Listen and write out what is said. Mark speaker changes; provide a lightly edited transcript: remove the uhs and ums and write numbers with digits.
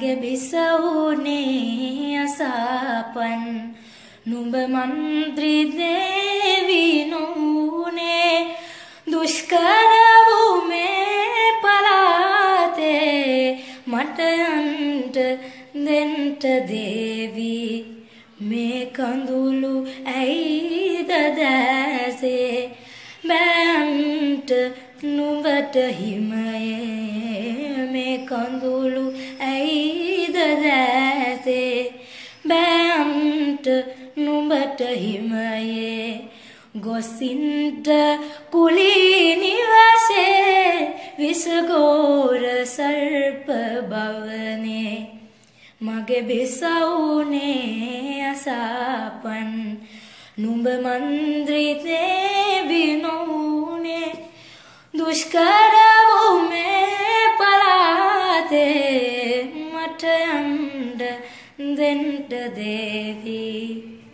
Speaker 1: මගේ බිසවුනේ අසපන් නුඹ මන්ත්‍රී දේවි නුනේ දුෂ්කර වූ මේ පලාතේ මට යන්ට දෙන්ට දේවි මේ කඳුළු ඇයිද දැසේ බෑන්ට නුඹට හිමයේ මේ කඳුළු ඇයිද දැසේ බෑන්ට නුඹට හිමයේ ගොසින්ට කුලී නිවසේ විසගෝර සර්ප භවනේ මගේ බිසවුනේ අසපන් නුඹ මන්ත්‍රී දේවි නුනේ දුෂ්කර වූ මේ පලාතේ මට යන්න දෙන්ට දේවි